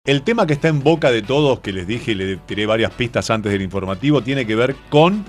el tema que está en boca de todos, que les dije y le tiré varias pistas antes del informativo, tiene que ver con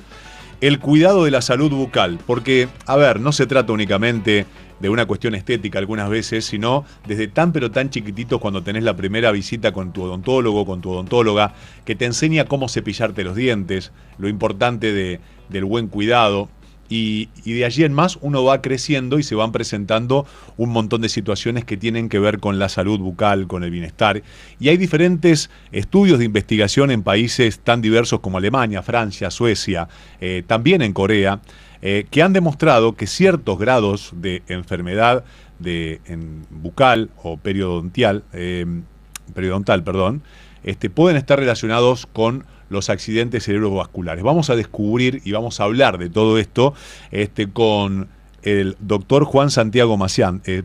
el cuidado de la salud bucal. Porque, a ver, no se trata únicamente de una cuestión estética algunas veces, sino desde tan pero tan chiquititos cuando tenés la primera visita con tu odontólogo, con tu odontóloga, que te enseña cómo cepillarte los dientes, lo importante del buen cuidado. Y de allí en más uno va creciendo y se van presentando un montón de situaciones que tienen que ver con la salud bucal, con el bienestar. Y hay diferentes estudios de investigación en países tan diversos como Alemania, Francia, Suecia, también en Corea, que han demostrado que ciertos grados de enfermedad en bucal o periodontal, pueden estar relacionados con los accidentes cerebrovasculares. Vamos a descubrir y vamos a hablar de todo esto con el doctor Juan Santiago Masante.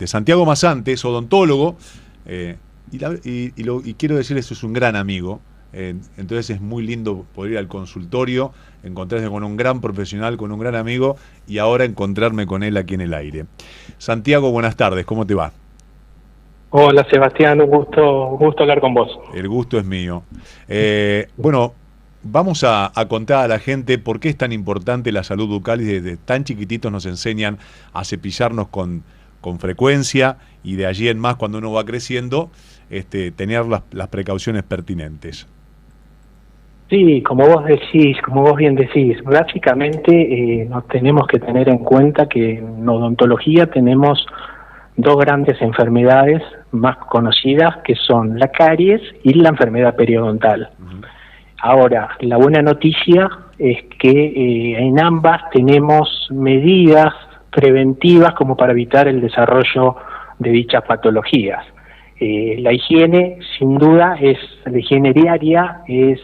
Santiago Masante es odontólogo y quiero decirles, es un gran amigo. Entonces es muy lindo poder ir al consultorio, encontrarse con un gran profesional, con un gran amigo, y ahora encontrarme con él aquí en el aire. Santiago, buenas tardes, ¿cómo te va? Hola Sebastián, un gusto hablar con vos. El gusto es mío. Bueno, vamos a contar a la gente por qué es tan importante la salud bucal, y desde tan chiquititos nos enseñan a cepillarnos con frecuencia, y de allí en más, cuando uno va creciendo, tener las precauciones pertinentes. Sí, como vos bien decís, básicamente nos tenemos que tener en cuenta que en odontología tenemos dos grandes enfermedades más conocidas, que son la caries y la enfermedad periodontal. Ahora, la buena noticia es que en ambas tenemos medidas preventivas como para evitar el desarrollo de dichas patologías. La higiene, sin duda, la higiene diaria es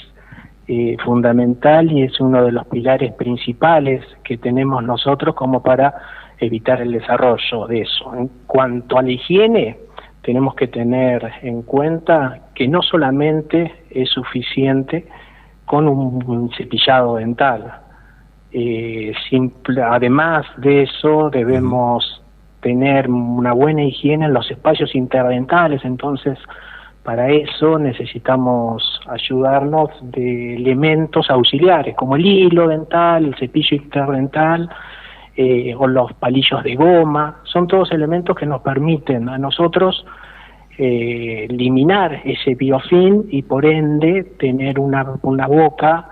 fundamental y es uno de los pilares principales que tenemos nosotros como para evitar el desarrollo de eso. En cuanto a la higiene, tenemos que tener en cuenta que no solamente es suficiente con un cepillado dental. Además de eso, debemos tener una buena higiene en los espacios interdentales. Entonces, para eso necesitamos ayudarnos de elementos auxiliares, como el hilo dental, el cepillo interdental, o los palillos de goma. Son todos elementos que nos permiten a nosotros eliminar ese biofilm y por ende tener una boca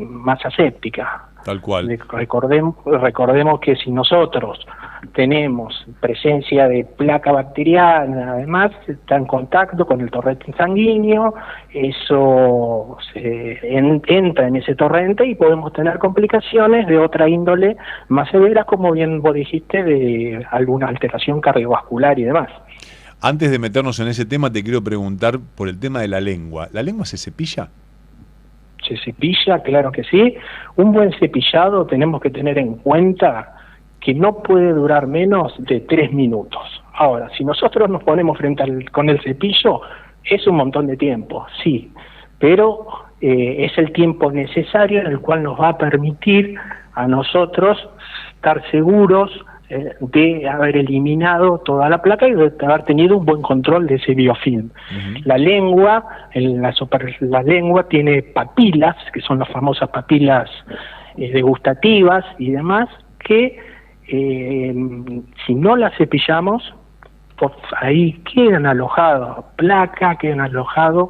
más aséptica. Tal cual. Recordemos que si nosotros tenemos presencia de placa bacteriana, además está en contacto con el torrente sanguíneo, eso entra en ese torrente y podemos tener complicaciones de otra índole más severas, como bien vos dijiste, de alguna alteración cardiovascular y demás. Antes de meternos en ese tema, te quiero preguntar por el tema de la lengua. ¿La lengua se cepilla? Se cepilla, claro que sí. Un buen cepillado tenemos que tener en cuenta que no puede durar menos de 3 minutos. Ahora, si nosotros nos ponemos con el cepillo, es un montón de tiempo, sí, pero es el tiempo necesario en el cual nos va a permitir a nosotros estar seguros de haber eliminado toda la placa y de haber tenido un buen control de ese biofilm. La lengua, la lengua tiene papilas, que son las famosas papilas degustativas y demás, que si no las cepillamos, pues ahí quedan alojados placa, quedan alojados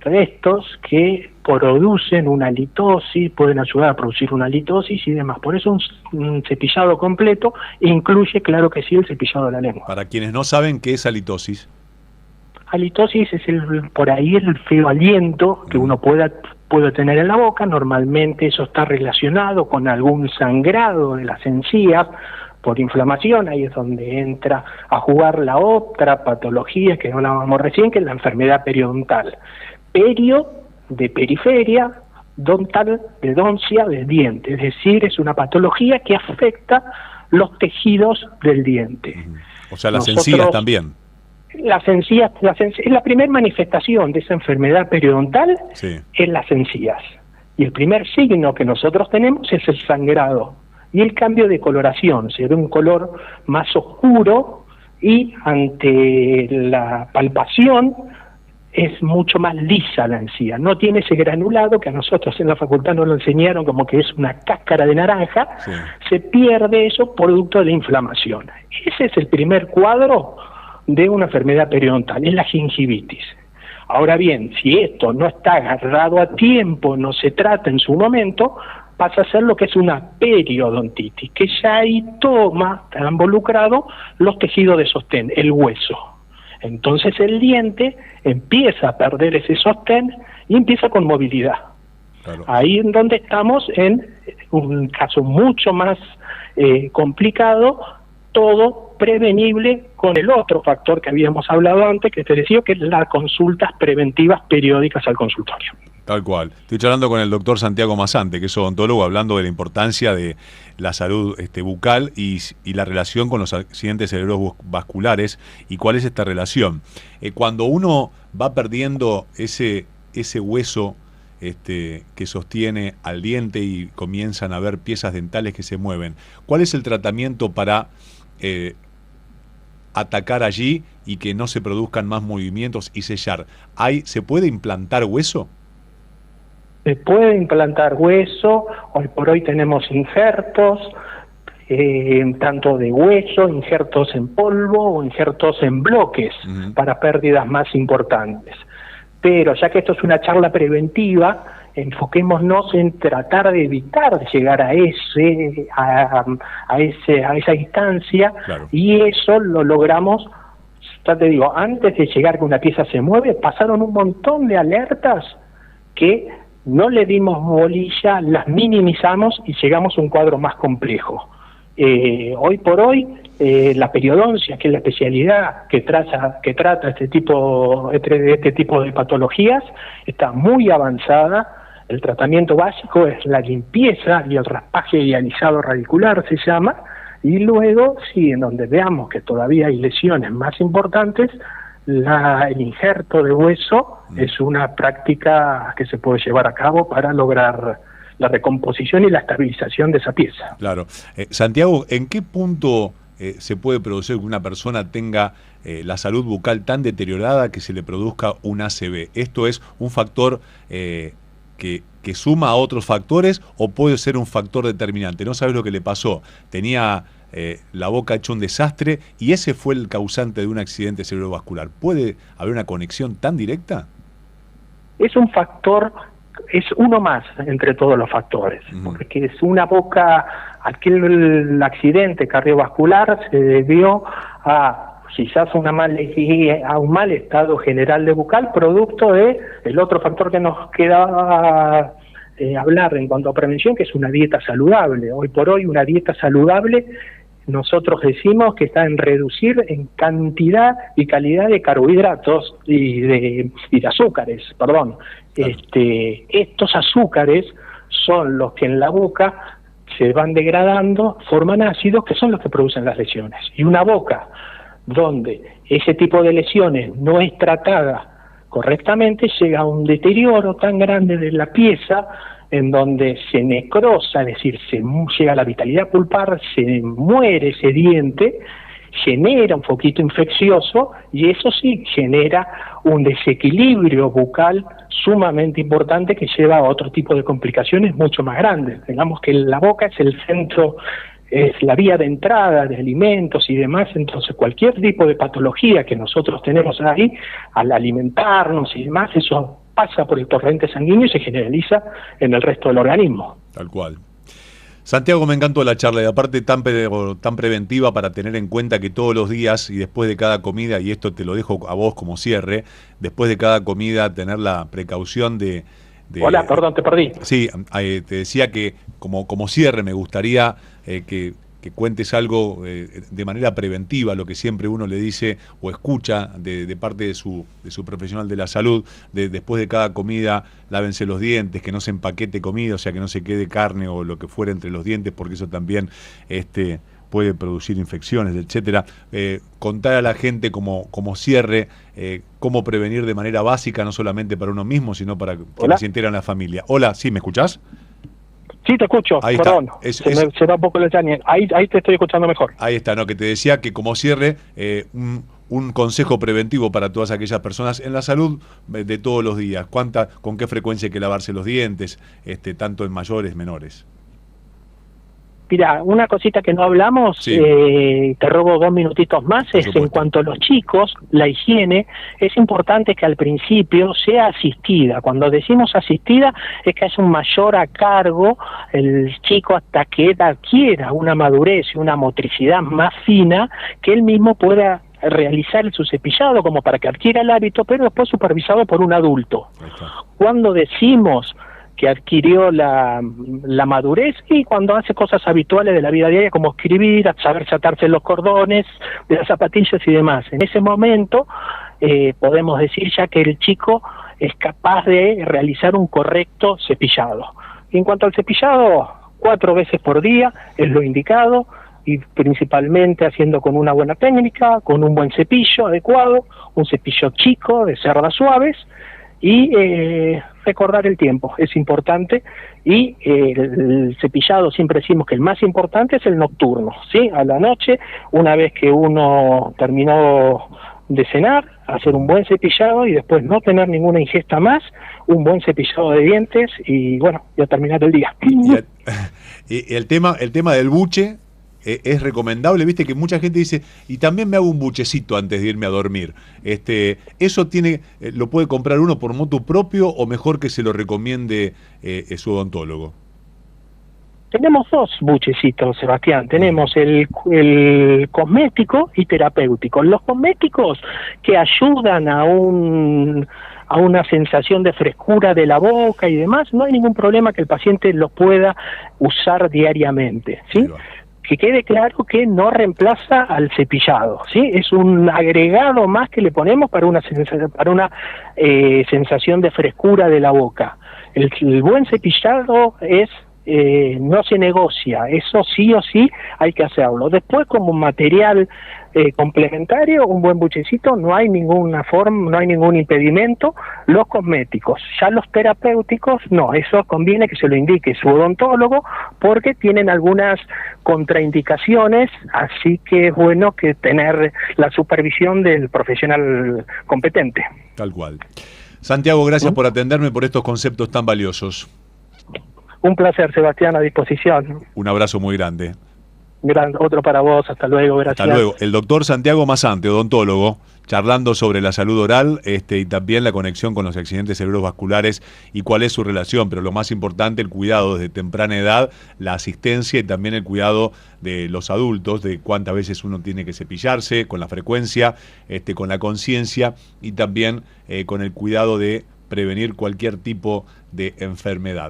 restos que producen una halitosis, pueden ayudar a producir una halitosis y demás. Por eso un cepillado completo incluye, claro que sí, el cepillado de la lengua. Para quienes no saben, ¿qué es halitosis? Halitosis es por ahí el feo aliento que uno puede tener en la boca. Normalmente eso está relacionado con algún sangrado de las encías por inflamación. Ahí es donde entra a jugar la otra patología que hablábamos recién, que es la enfermedad periodontal. Perio, de periferia, dontal, de doncia, del diente. Es decir, es una patología que afecta los tejidos del diente. O sea, las encías también. Las encías, es la primera manifestación de esa enfermedad periodontal, sí, en las encías. Y el primer signo que nosotros tenemos es el sangrado y el cambio de coloración. Se ve un color más oscuro y ante la palpación es mucho más lisa la encía, no tiene ese granulado que a nosotros en la facultad nos lo enseñaron como que es una cáscara de naranja, sí. Se pierde eso producto de la inflamación. Ese es el primer cuadro de una enfermedad periodontal, es la gingivitis. Ahora bien, si esto no está agarrado a tiempo, no se trata en su momento, pasa a ser lo que es una periodontitis, que ya ahí está involucrado los tejidos de sostén, el hueso. Entonces el diente empieza a perder ese sostén y empieza con movilidad. Claro. Ahí en donde estamos en un caso mucho más complicado, todo prevenible con el otro factor que habíamos hablado antes, que te decía que es las consultas preventivas periódicas al consultorio. Tal cual. Estoy charlando con el doctor Santiago Mazante, que es odontólogo, hablando de la importancia de la salud bucal y la relación con los accidentes cerebrovasculares y cuál es esta relación. Cuando uno va perdiendo ese hueso que sostiene al diente y comienzan a haber piezas dentales que se mueven, ¿cuál es el tratamiento para atacar allí y que no se produzcan más movimientos y sellar? ¿Se puede implantar hueso? Se puede implantar hueso, hoy por hoy tenemos injertos, tanto de hueso, injertos en polvo o injertos en bloques para pérdidas más importantes. Pero ya que esto es una charla preventiva, enfoquémonos en tratar de evitar llegar a esa instancia, claro. Y eso lo logramos, ya te digo, antes de llegar que una pieza se mueve, pasaron un montón de alertas que no le dimos bolilla, las minimizamos y llegamos a un cuadro más complejo. Hoy por hoy, la periodoncia, que es la especialidad que trata este tipo de patologías, está muy avanzada. El tratamiento básico es la limpieza y el raspaje dializado radicular, se llama, y luego, sí, en donde veamos que todavía hay lesiones más importantes, el injerto de hueso es una práctica que se puede llevar a cabo para lograr la recomposición y la estabilización de esa pieza. Claro. Santiago, ¿en qué punto se puede producir que una persona tenga la salud bucal tan deteriorada que se le produzca un ACV? ¿Esto es un factor que suma a otros factores o puede ser un factor determinante? No sabes lo que le pasó. Tenía la boca hecha un desastre y ese fue el causante de un accidente cerebrovascular. ¿Puede haber una conexión tan directa? Es un factor, es uno más entre todos los factores, porque es una boca, aquel accidente cardiovascular se debió a quizás a un mal estado general de bucal, producto de el otro factor que nos quedaba hablar en cuanto a prevención, que es una dieta saludable. Hoy por hoy una dieta saludable, nosotros decimos que está en reducir en cantidad y calidad de carbohidratos y de azúcares, perdón. Estos azúcares son los que en la boca se van degradando, forman ácidos que son los que producen las lesiones. Y una boca donde ese tipo de lesiones no es tratada correctamente, llega a un deterioro tan grande de la pieza, en donde se necrosa, es decir, llega a la vitalidad pulpar, se muere ese diente, genera un foquito infeccioso y eso sí genera un desequilibrio bucal sumamente importante que lleva a otro tipo de complicaciones mucho más grandes. Digamos que la boca es el centro, es la vía de entrada de alimentos y demás, entonces cualquier tipo de patología que nosotros tenemos ahí, al alimentarnos y demás, eso pasa por el torrente sanguíneo y se generaliza en el resto del organismo. Tal cual. Santiago, me encantó la charla y aparte tan preventiva para tener en cuenta que todos los días y después de cada comida, y esto te lo dejo a vos como cierre, después de cada comida tener la precaución de Hola, perdón, te perdí. Sí, te decía que como cierre me gustaría que cuentes algo de manera preventiva, lo que siempre uno le dice o escucha de parte de su profesional de la salud, después de cada comida, lávense los dientes, que no se empaquete comida, o sea, que no se quede carne o lo que fuera entre los dientes, porque eso también puede producir infecciones, etcétera. Contar a la gente como cierre cómo prevenir de manera básica, no solamente para uno mismo, sino para quienes se integran en la familia. Hola, ¿sí me escuchás? Sí, te escucho, Ahí perdón, está. se va un poco la señal. Ahí te estoy escuchando mejor. Ahí está, ¿no? Que te decía que como cierre, un consejo preventivo para todas aquellas personas en la salud de todos los días. ¿Con qué frecuencia hay que lavarse los dientes, tanto en mayores, menores? Mira, una cosita que no hablamos, Sí. Te robo 2 minutitos más, Por es supuesto. en cuanto a los chicos, la higiene, es importante que al principio sea asistida. Cuando decimos asistida es que haya un mayor a cargo el chico hasta que él adquiera una madurez y una motricidad más fina, que él mismo pueda realizar su cepillado como para que adquiera el hábito, pero después supervisado por un adulto. Ahí está. Cuando decimos que adquirió la madurez y cuando hace cosas habituales de la vida diaria como escribir, saberse atarse los cordones de las zapatillas y demás. En ese momento podemos decir ya que el chico es capaz de realizar un correcto cepillado. Y en cuanto al cepillado, 4 veces por día es lo indicado, y principalmente haciendo con una buena técnica, con un buen cepillo adecuado, un cepillo chico de cerdas suaves, y recordar el tiempo, es importante, y el cepillado siempre decimos que el más importante es el nocturno, ¿sí? A la noche, una vez que uno terminó de cenar, hacer un buen cepillado y después no tener ninguna ingesta más, un buen cepillado de dientes y bueno, ya terminar el día. Y el tema del buche es recomendable, viste que mucha gente dice, y también me hago un buchecito antes de irme a dormir. ¿Eso lo puede comprar uno por motu propio o mejor que se lo recomiende su odontólogo? Tenemos 2 buchecitos, Sebastián. Tenemos el cosmético y terapéutico. Los cosméticos que ayudan a una sensación de frescura de la boca y demás, no hay ningún problema que el paciente los pueda usar diariamente, ¿sí? Que quede claro que no reemplaza al cepillado, ¿sí? Es un agregado más que le ponemos para una sensación de frescura de la boca. El buen cepillado no se negocia, eso sí o sí hay que hacerlo. Después, como material complementario, un buen buchecito, no hay ninguna forma, no hay ningún impedimento. Los cosméticos, ya los terapéuticos, no, eso conviene que se lo indique su odontólogo porque tienen algunas contraindicaciones, así que es bueno que tener la supervisión del profesional competente. Tal cual. Santiago, gracias por atenderme, por estos conceptos tan valiosos. Un placer, Sebastián, a disposición. Un abrazo muy grande. Otro para vos, hasta luego, gracias. Hasta luego. El doctor Santiago Mazante, odontólogo, charlando sobre la salud oral y también la conexión con los accidentes cerebrovasculares y cuál es su relación, pero lo más importante, el cuidado desde temprana edad, la asistencia y también el cuidado de los adultos, de cuántas veces uno tiene que cepillarse, con la frecuencia, con la conciencia y también con el cuidado de prevenir cualquier tipo de enfermedad.